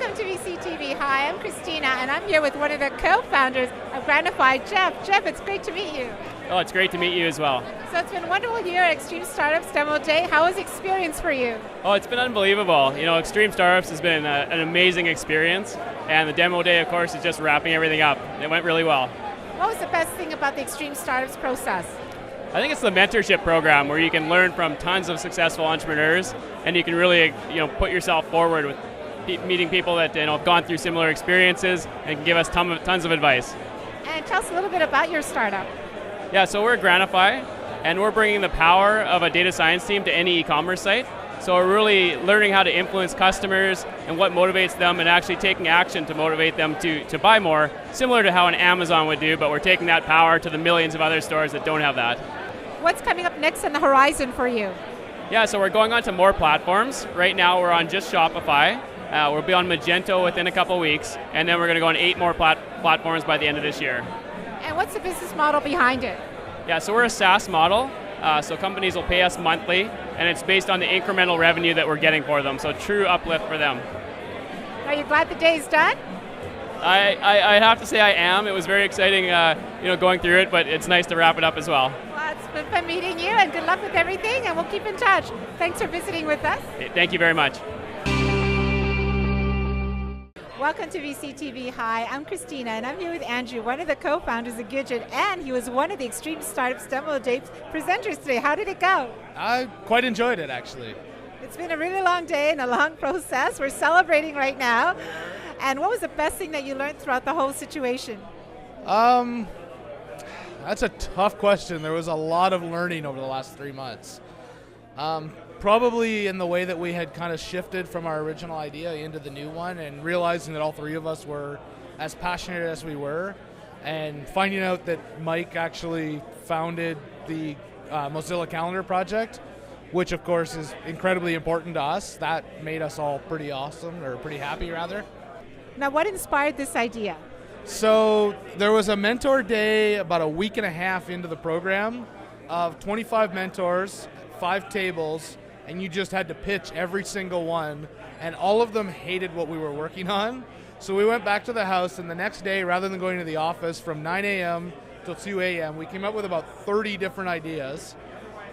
Welcome to VCTV. Hi, I'm Kristina, and I'm here with one of the co-founders of Granify, Jeff. Jeff, it's great to meet you. Oh, it's great to meet you as well. So it's been wonderful here at Extreme Startups DemoDay. How was the experience for you? Oh, it's been unbelievable. You know, Extreme Startups has been an amazing experience, and the Demo Day, of course, is just wrapping everything up. It went really well. What was the best thing about the Extreme Startups process? I think it's the mentorship program where you can learn from tons of successful entrepreneurs, and you can really, put yourself forward with meeting people that have gone through similar experiences and can give us tons of advice. And tell us a little bit about your startup. Yeah, so we're Granify, and we're bringing the power of a data science team to any e-commerce site. So we're really learning how to influence customers and what motivates them, and actually taking action to motivate them to buy more, similar to how an Amazon would do, but we're taking that power to the millions of other stores that don't have that. What's coming up next on the horizon for you? Yeah, so we're going on to more platforms. Right now we're on just Shopify. We'll be on Magento within a couple weeks, and then we're going to go on 8 more platforms by the end of this year. And what's the business model behind it? Yeah, so we're a SaaS model, so companies will pay us monthly, and it's based on the incremental revenue that we're getting for them, so true uplift for them. Are you glad the day's done? I have to say I am. It was very exciting going through it, but it's nice to wrap it up as well. Well, it's been fun meeting you, and good luck with everything, and we'll keep in touch. Thanks for visiting with us. Thank you very much. Welcome to VCTV. Hi, I'm Kristina, and I'm here with Andrew, one of the co-founders of Gijit, and he was one of the Extreme Startups DemoDay presenters today. How did it go? I quite enjoyed it, actually. It's been a really long day and a long process. We're celebrating right now. And what was the best thing that you learned throughout the whole situation? That's a tough question. There was a lot of learning over the last 3 months. Probably in the way that we had kind of shifted from our original idea into the new one, and realizing that all 3 of us were as passionate as we were, and finding out that Mike actually founded the Mozilla Calendar project, which of course is incredibly important to us. That made us all pretty awesome, or pretty happy rather. Now, what inspired this idea? So there was a mentor day about a week and a half into the program of 25 mentors, 5 tables, and you just had to pitch every single one, and all of them hated what we were working on. So we went back to the house, and the next day, rather than going to the office from 9 a.m. till 2 a.m., we came up with about 30 different ideas,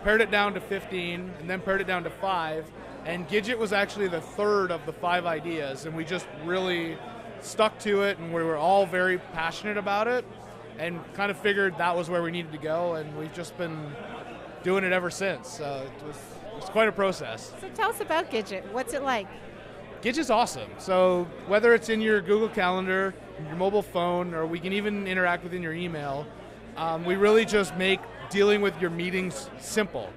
pared it down to 15, and then pared it down to 5, and Gijit was actually the 3rd of the 5 ideas, and we just really stuck to it, and we were all very passionate about it, and kind of figured that was where we needed to go, and we've just been doing it ever since. It was quite a process. So tell us about Gijit. What's it like? Gijit's awesome. So whether it's in your Google Calendar, your mobile phone, or we can even interact within your email, we really just make dealing with your meetings simple.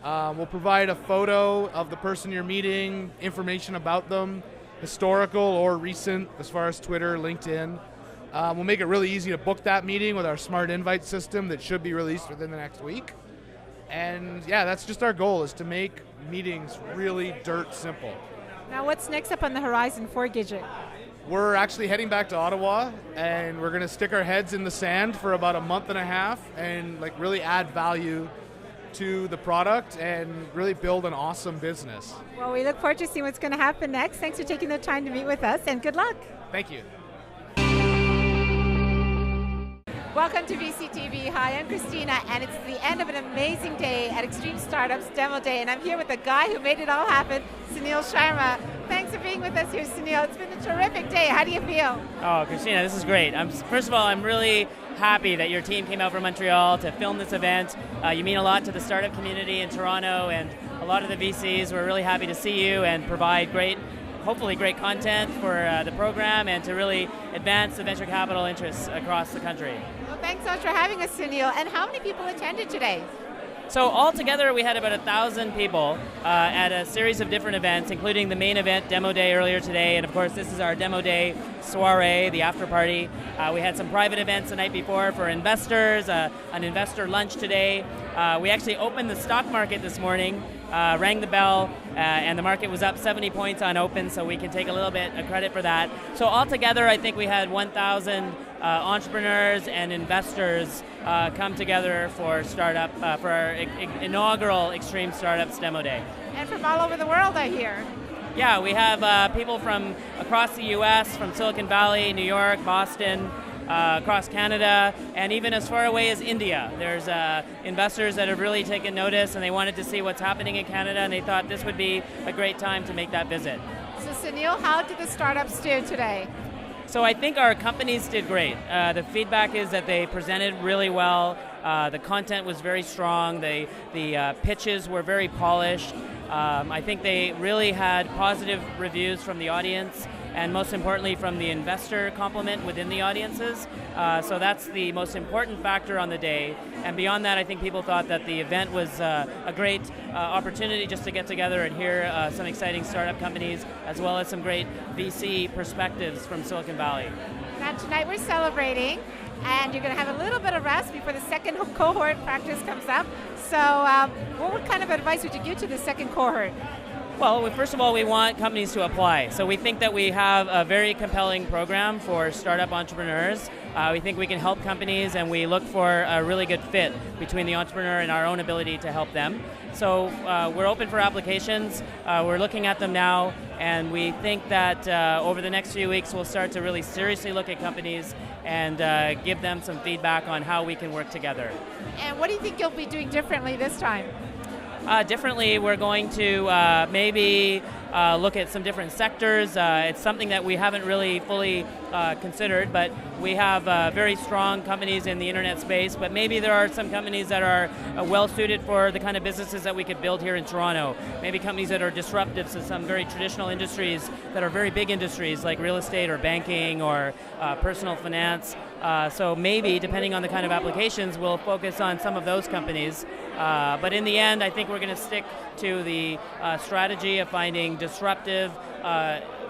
We'll provide a photo of the person you're meeting, information about them, historical or recent as far as Twitter, LinkedIn. We'll make it really easy to book that meeting with our smart invite system that should be released within the next week. And yeah, that's just our goal, is to make meetings really dirt simple. Now, what's next up on the horizon for Gijit? We're actually heading back to Ottawa, and we're going to stick our heads in the sand for about a month and a half and really add value to the product and really build an awesome business. Well, we look forward to seeing what's going to happen next. Thanks for taking the time to meet with us, and good luck. Thank you. Welcome to VCTV. Hi, I'm Kristina, and it's the end of an amazing day at Extreme Startups DemoDay, and I'm here with the guy who made it all happen, Sunil Sharma. Thanks for being with us here, Sunil. It's been a terrific day. How do you feel? Oh, Kristina, this is great. First of all, I'm really happy that your team came out from Montreal to film this event. You mean a lot to the startup community in Toronto, and a lot of the VCs. We're really happy to see you and provide hopefully great content for the program, and to really advance the venture capital interests across the country. Well, thanks so much for having us, Sunil. And how many people attended today? So altogether, we had about 1,000 people at a series of different events, including the main event, Demo Day, earlier today, and of course this is our Demo Day soiree, the after party. We had some private events the night before for investors, an investor lunch today. We actually opened the stock market this morning, rang the bell, and the market was up 70 points on open, so we can take a little bit of credit for that. So altogether, I think we had 1,000 entrepreneurs and investors come together for our inaugural Extreme Startups Demo Day. And from all over the world, I hear. Yeah, we have people from across the U.S., from Silicon Valley, New York, Boston, across Canada, and even as far away as India. There's investors that have really taken notice, and they wanted to see what's happening in Canada, and they thought this would be a great time to make that visit. So Sunil, how did the startups do today? So I think our companies did great. The feedback is that they presented really well. The content was very strong. The pitches were very polished. I think they really had positive reviews from the audience, and most importantly from the investor complement within the audiences. So that's the most important factor on the day. And beyond that, I think people thought that the event was a great opportunity just to get together and hear some exciting startup companies, as well as some great VC perspectives from Silicon Valley. Now tonight we're celebrating, and you're going to have a little bit of rest before the second cohort practice comes up. So what kind of advice would you give to the second cohort? Well, first of all, we want companies to apply. So we think that we have a very compelling program for startup entrepreneurs. We think we can help companies, and we look for a really good fit between the entrepreneur and our own ability to help them. So we're open for applications. We're looking at them now, and we think that over the next few weeks we'll start to really seriously look at companies and give them some feedback on how we can work together. And what do you think you'll be doing differently this time? Differently, we're going to maybe look at some different sectors. It's something that we haven't really fully considered, but we have very strong companies in the internet space, but maybe there are some companies that are well suited for the kind of businesses that we could build here in Toronto. Maybe companies that are disruptive to some very traditional industries that are very big industries like real estate or banking or personal finance. So maybe, depending on the kind of applications, we'll focus on some of those companies. But in the end, I think we're going to stick to the strategy of finding disruptive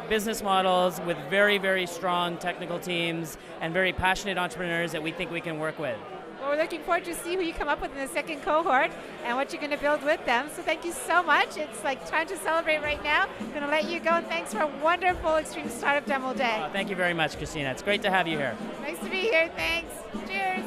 business models with very, very strong technical teams and very passionate entrepreneurs that we think we can work with. Well, we're looking forward to see who you come up with in the second cohort and what you're going to build with them. So thank you so much. It's like time to celebrate right now. I'm going to let you go, and thanks for a wonderful Extreme Startup Demo Day. Thank you very much, Kristina. It's great to have you here. Nice to be here. Thanks. Cheers.